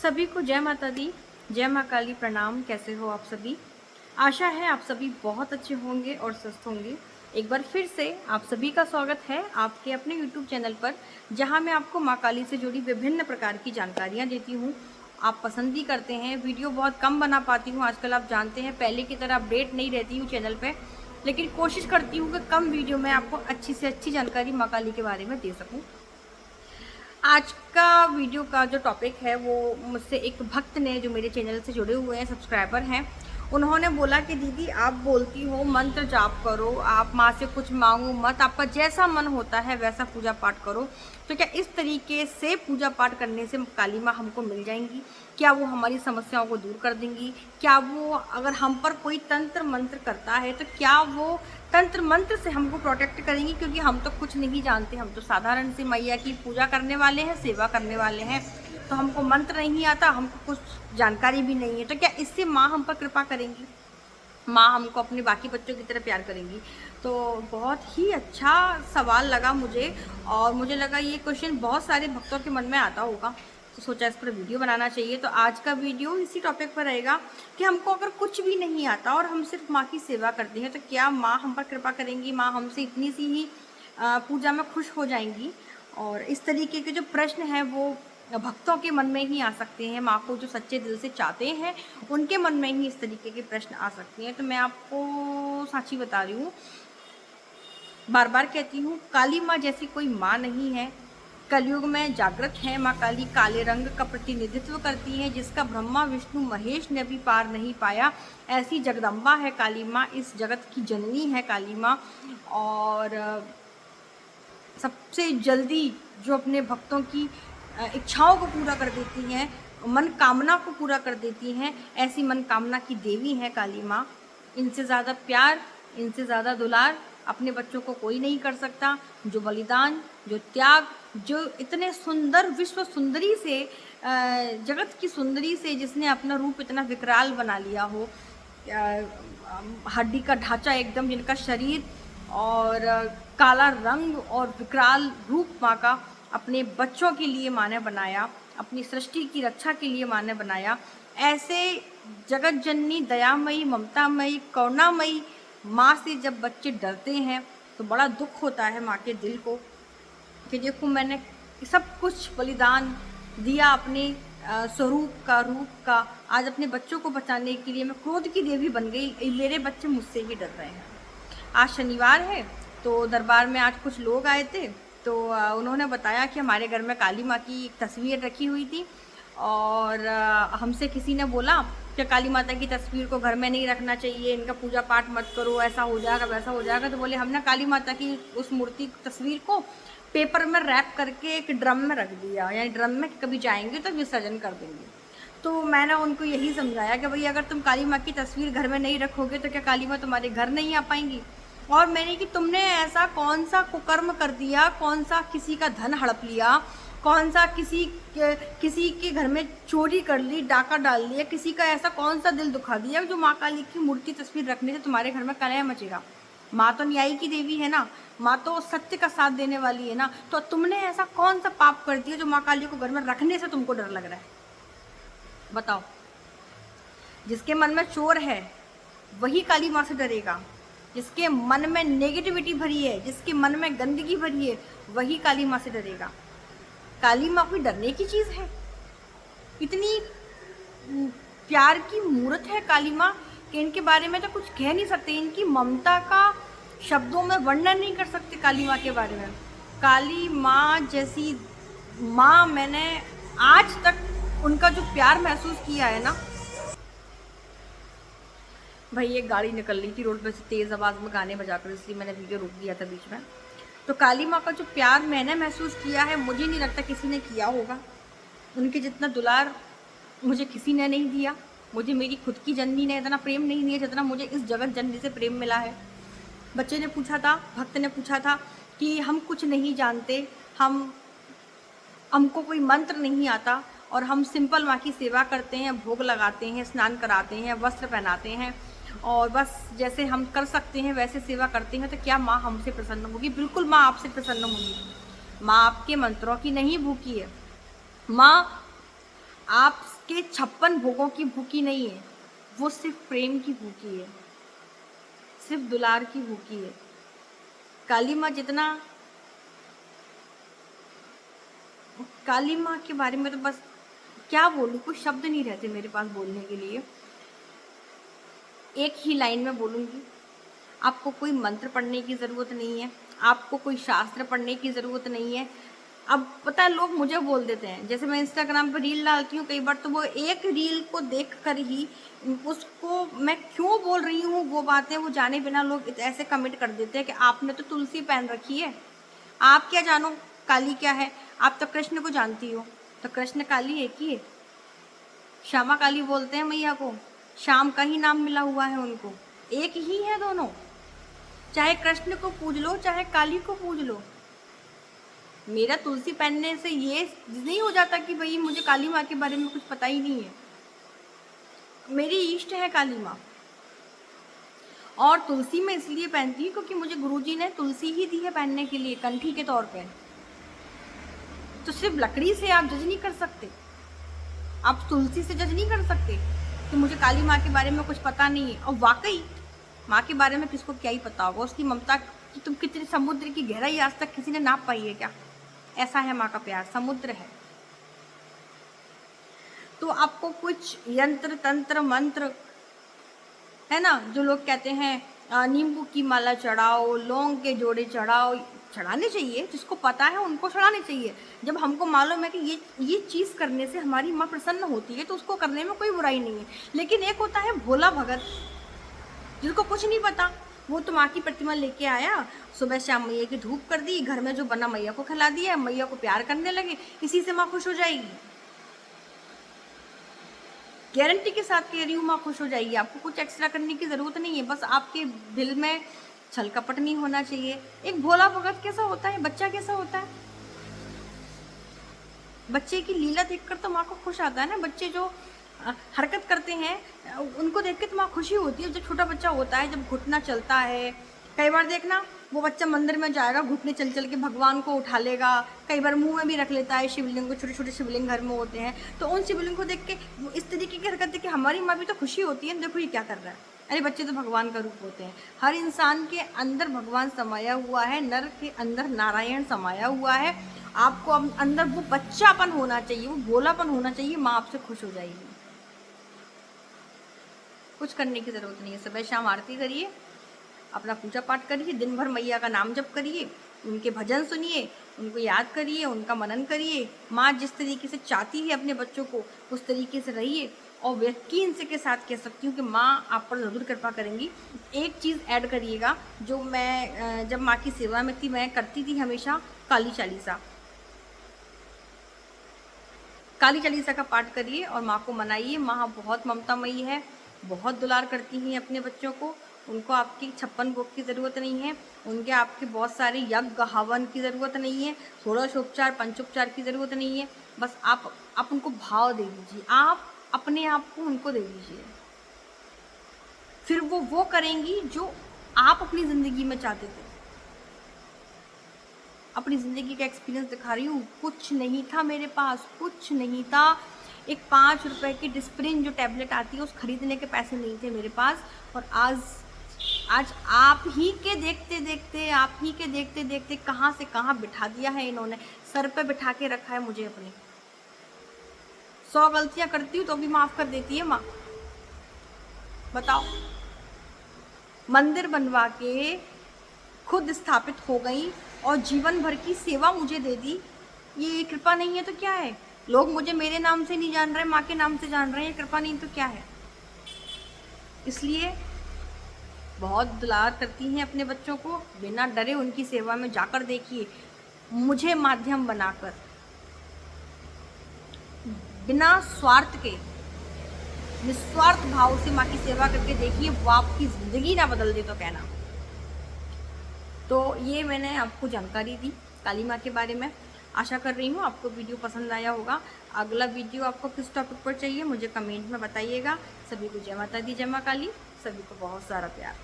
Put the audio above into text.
सभी को जय माता दी, जय माँ काली, प्रणाम। कैसे हो आप सभी? आशा है आप सभी बहुत अच्छे होंगे और स्वस्थ होंगे। एक बार फिर से आप सभी का स्वागत है आपके अपने YouTube चैनल पर, जहां मैं आपको माँ काली से जुड़ी विभिन्न प्रकार की जानकारियां देती हूं। आप पसंद भी करते हैं। वीडियो बहुत कम बना पाती हूं आजकल, आप जानते हैं पहले की तरह अपडेट नहीं रहती हूँ चैनल पर, लेकिन कोशिश करती हूँ कि कम वीडियो में आपको अच्छी से अच्छी जानकारी माँ काली के बारे में दे सकूँ। आज का वीडियो का जो टॉपिक है वो मुझसे एक भक्त ने, जो मेरे चैनल से जुड़े हुए हैं, सब्सक्राइबर हैं, उन्होंने बोला कि दीदी आप बोलती हो मंत्र जाप करो, आप माँ से कुछ मांगो मत, आपका जैसा मन होता है वैसा पूजा पाठ करो। तो क्या इस तरीके से पूजा पाठ करने से काली माँ हमको मिल जाएंगी? क्या वो हमारी समस्याओं को दूर कर देंगी? क्या वो अगर हम पर कोई तंत्र मंत्र करता है तो क्या वो तंत्र मंत्र से हमको प्रोटेक्ट करेंगी? क्योंकि हम तो कुछ नहीं जानते, हम तो साधारण सी मैया की पूजा करने वाले हैं, सेवा करने वाले हैं, तो हमको मंत्र नहीं आता, हमको कुछ जानकारी भी नहीं है। तो क्या इससे माँ हम पर कृपा करेंगी? माँ हमको अपने बाकी बच्चों की तरह प्यार करेंगी? तो बहुत ही अच्छा सवाल लगा मुझे, और मुझे लगा ये क्वेश्चन बहुत सारे भक्तों के मन में आता होगा, तो सोचा इस पर वीडियो बनाना चाहिए। तो आज का वीडियो इसी टॉपिक पर रहेगा कि हमको अगर कुछ भी नहीं आता और हम सिर्फ माँ की सेवा करते हैं तो क्या माँ हम पर कृपा करेंगी? माँ हमसे इतनी सी ही पूजा में खुश हो जाएंगी? और इस तरीके के जो प्रश्न हैं वो भक्तों के मन में ही आ सकते हैं। माँ को जो सच्चे दिल से चाहते हैं उनके मन में ही इस तरीके के प्रश्न आ सकते हैं। तो मैं आपको साची बता रही हूँ, बार बार कहती हूँ, काली माँ जैसी कोई माँ नहीं है। कलयुग में जागृत है माँ काली, काले रंग का प्रतिनिधित्व करती है, जिसका ब्रह्मा विष्णु महेश ने भी पार नहीं पाया। ऐसी जगदम्बा है काली माँ, इस जगत की जननी है काली माँ। और सबसे जल्दी जो अपने भक्तों की इच्छाओं को पूरा कर देती हैं, मन कामना को पूरा कर देती हैं, ऐसी मन कामना की देवी है काली माँ। इनसे ज़्यादा प्यार, इनसे ज़्यादा दुलार अपने बच्चों को कोई नहीं कर सकता। जो बलिदान, जो त्याग, जो इतने सुंदर विश्व सुंदरी से, जगत की सुंदरी से जिसने अपना रूप इतना विकराल बना लिया हो, हड्डी का ढांचा एकदम, जिनका शरीर और काला रंग और विकराल रूप माँ का अपने बच्चों के लिए माँ ने बनाया, अपनी सृष्टि की रक्षा के लिए माँ ने बनाया। ऐसे जगत जननी, दयामयी, ममतामयी, करुणामयी माँ से जब बच्चे डरते हैं तो बड़ा दुख होता है माँ के दिल को कि देखो मैंने सब कुछ बलिदान दिया अपने स्वरूप का, रूप का, आज अपने बच्चों को बचाने के लिए मैं क्रोध की देवी बन गई, मेरे बच्चे मुझसे ही डर रहे हैं। आज शनिवार है तो दरबार में आज कुछ लोग आए थे, तो उन्होंने बताया कि हमारे घर में काली माँ की एक तस्वीर रखी हुई थी, और हमसे किसी ने बोला कि काली माता की तस्वीर को घर में नहीं रखना चाहिए, इनका पूजा पाठ मत करो, ऐसा हो जाएगा वैसा हो जाएगा। तो बोले हमने काली माता की उस मूर्ति तस्वीर को पेपर में रैप करके एक ड्रम में रख दिया, यानी ड्रम में कभी जाएंगे तो विसर्जन कर देंगे। तो मैंने उनको यही समझाया कि भाई अगर तुम काली माँ की तस्वीर घर में नहीं रखोगे तो क्या काली माँ तुम्हारे घर नहीं आ पाएंगी? और मैंने कि तुमने ऐसा कौन सा कुकर्म कर दिया, कौन सा किसी का धन हड़प लिया, कौन सा किसी के घर में चोरी कर ली, डाका डाल लिया, किसी का ऐसा कौन सा दिल दुखा दिया जो माँ काली की मूर्ति तस्वीर रखने से तुम्हारे घर में कलह मचेगा? माँ तो न्याय की देवी है ना, माँ तो सत्य का साथ देने वाली है ना। तो तुमने ऐसा कौन सा पाप कर दिया जो माँ काली को घर में रखने से तुमको डर लग रहा है? बताओ। जिसके मन में चोर है वही काली माँ से डरेगा, जिसके मन में नेगेटिविटी भरी है, जिसके मन में गंदगी भरी है, वही काली माँ से डरेगा। काली माँ कोई डरने की चीज़ है? इतनी प्यार की मूर्त है काली माँ कि इनके बारे में तो कुछ कह नहीं सकते, इनकी ममता का शब्दों में वर्णन नहीं कर सकते काली माँ के बारे में। काली माँ जैसी माँ मैंने आज तक उनका जो प्यार महसूस किया है ना। भाई एक गाड़ी निकल रही थी रोड पे से तेज़ आवाज़ में गाने बजाकर, इसलिए मैंने वीडियो रोक दिया था बीच में। तो काली माँ का जो प्यार मैंने महसूस किया है, मुझे नहीं लगता किसी ने किया होगा। उनके जितना दुलार मुझे किसी ने नहीं दिया। मुझे मेरी खुद की जननी ने इतना प्रेम नहीं दिया जितना मुझे इस जगत जननी से प्रेम मिला है। बच्चे ने पूछा था, भक्त ने पूछा था कि हम कुछ नहीं जानते, हमको कोई मंत्र नहीं आता, और हम सिंपल माँ की सेवा करते हैं, भोग लगाते हैं, स्नान कराते हैं, वस्त्र पहनाते हैं, और बस जैसे हम कर सकते हैं वैसे सेवा करते हैं, तो क्या माँ हमसे प्रसन्न होगी? बिल्कुल माँ आपसे प्रसन्न होगी। माँ आपके मंत्रों की नहीं भूखी है। माँ आप आपके 56 भोगों की भूखी नहीं है, वो सिर्फ प्रेम की भूखी है, सिर्फ दुलार की भूखी है। काली माँ जितना, काली माँ के बारे में तो बस क्या बोलूँ, कुछ शब्द नहीं रहते मेरे पास बोलने के लिए। एक ही लाइन में बोलूँगी, आपको कोई मंत्र पढ़ने की ज़रूरत नहीं है, आपको कोई शास्त्र पढ़ने की ज़रूरत नहीं है। अब पता है लोग मुझे बोल देते हैं, जैसे मैं इंस्टाग्राम पर रील डालती हूँ कई बार, तो वो एक रील को देख कर ही उसको मैं क्यों बोल रही हूँ वो बातें वो जाने बिना लोग ऐसे कमेंट कर देते हैं कि आपने तो तुलसी पहन रखी है, आप क्या जानो काली क्या है, आप तो कृष्ण को जानती हो। तो कृष्ण काली एक ही है, श्यामा काली बोलते हैं मैया को, श्याम का ही नाम मिला हुआ है उनको, एक ही है दोनों। चाहे कृष्ण को पूज लो चाहे काली को पूज लो। मेरा तुलसी पहनने से ये नहीं हो जाता कि भाई मुझे काली माँ के बारे में कुछ पता ही नहीं है। मेरी इष्ट है काली माँ, और तुलसी मैं इसलिए पहनती हूँ क्योंकि मुझे गुरुजी ने तुलसी ही दी है पहनने के लिए कंठी के तौर पे। तो सिर्फ लकड़ी से आप जज नहीं कर सकते, आप तुलसी से जज नहीं कर सकते कि मुझे काली माँ के बारे में कुछ पता नहीं है। और वाकई माँ के बारे में किसको क्या ही पता होगा, उसकी ममता की तुम कितनी समुद्र की गहराई आज तक किसी ने नाप पाई है क्या? ऐसा है माँ का प्यार, समुद्र है। तो आपको कुछ यंत्र तंत्र मंत्र है ना, जो लोग कहते हैं नींबू की माला चढ़ाओ, लौंग के जोड़े चढ़ाओ, चढ़ाने चाहिए, जिसको पता है उनको चढ़ाने चाहिए। जब हमको मालूम है कि ये चीज़ करने से हमारी माँ प्रसन्न होती है तो उसको करने में कोई बुराई नहीं है। लेकिन एक होता है भोला भगत, जिसको कुछ नहीं पता, वो तो माँ की प्रतिमा लेके आया, सुबह शाम मैया की धूप कर दी, घर में जो बना मैया को खिला दिया, मैया को प्यार करने लगे, इसी से माँ खुश हो जाएगी। गारंटी के साथ कह रही हूँ, माँ खुश हो जाएगी। आपको कुछ एक्स्ट्रा करने की ज़रूरत नहीं है, बस आपके दिल में छल कपट नहीं होना चाहिए। एक भोला भगत कैसा होता है, बच्चा कैसा होता है, बच्चे की लीला देखकर तो माँ को खुश आता है ना। बच्चे जो हरकत करते हैं उनको देख के तो माँ खुशी होती है। जब छोटा बच्चा होता है, जब घुटना चलता है, कई बार देखना वो बच्चा मंदिर में जाएगा, घुटने चल चल के भगवान को उठा लेगा, कई बार मुंह में भी रख लेता है शिवलिंग को, छोटे छोटे शिवलिंग घर में होते हैं, तो उन शिवलिंग को देख के इस तरीके की हरकत देख के हमारी माँ भी तो खुशी होती है, देखो ये क्या कर रहा है। अरे बच्चे तो भगवान का रूप होते हैं। हर इंसान के अंदर भगवान समाया हुआ है, नर के अंदर नारायण समाया हुआ है। आपको अंदर वो बच्चापन होना चाहिए, वो भोलापन होना चाहिए, माँ आपसे खुश हो जाएगी। कुछ करने की ज़रूरत नहीं है। सुबह शाम आरती करिए, अपना पूजा पाठ करिए, दिन भर मैया का नाम जप करिए, उनके भजन सुनिए, उनको याद करिए, उनका मनन करिए। माँ जिस तरीके से चाहती है अपने बच्चों को उस तरीके से रहिए। और यकीन से के साथ कह सकती हूँ कि माँ आप पर ज़रूर कृपा करेंगी। एक चीज़ ऐड करिएगा, जो मैं जब माँ की सेवा में थी मैं करती थी हमेशा, काली चालीसा। काली चालीसा का पाठ करिए और माँ को मनाइए। माँ बहुत ममतामयी है, बहुत दुलार करती हैं अपने बच्चों को। उनको आपकी 56 भोग की ज़रूरत नहीं है, उनके आपके बहुत सारे यज्ञ हवन की ज़रूरत नहीं है, षोडशोपचार पंचोपचार की ज़रूरत नहीं है। बस आप उनको भाव दे दीजिए, आप अपने आप को उनको दे दीजिए, फिर वो करेंगी जो आप अपनी ज़िंदगी में चाहते थे। अपनी ज़िंदगी का एक्सपीरियंस दिखा रही हूँ। कुछ नहीं था मेरे पास, कुछ नहीं था। एक 5 रुपए की डिस्प्रिन जो टैबलेट आती है उस खरीदने के पैसे नहीं थे मेरे पास। और आज आप ही के देखते देखते कहाँ से कहाँ बिठा दिया है इन्होंने, सर पे बिठा के रखा है मुझे अपने। 100 गलतियाँ करती हूँ तो भी माफ़ कर देती है माँ। बताओ, मंदिर बनवा के खुद स्थापित हो गई और जीवन भर की सेवा मुझे दे दी। ये कृपा नहीं है तो क्या है? लोग मुझे मेरे नाम से नहीं जान रहे, माँ के नाम से जान रहे हैं, ये कृपा नहीं तो क्या है? इसलिए बहुत दुलार करती हैं अपने बच्चों को, बिना डरे उनकी सेवा में जाकर देखिए। मुझे माध्यम बनाकर, बिना स्वार्थ के, निस्वार्थ भाव से माँ की सेवा करके देखिए, वो आपकी ज़िंदगी ना बदल दे तो कहना। तो ये मैंने आपको जानकारी दी काली माँ के बारे में। आशा कर रही हूँ आपको वीडियो पसंद आया होगा। अगला वीडियो आपको किस टॉपिक पर चाहिए मुझे कमेंट में बताइएगा। सभी को जय माता दी, जय माँ काली। सभी को बहुत सारा प्यार।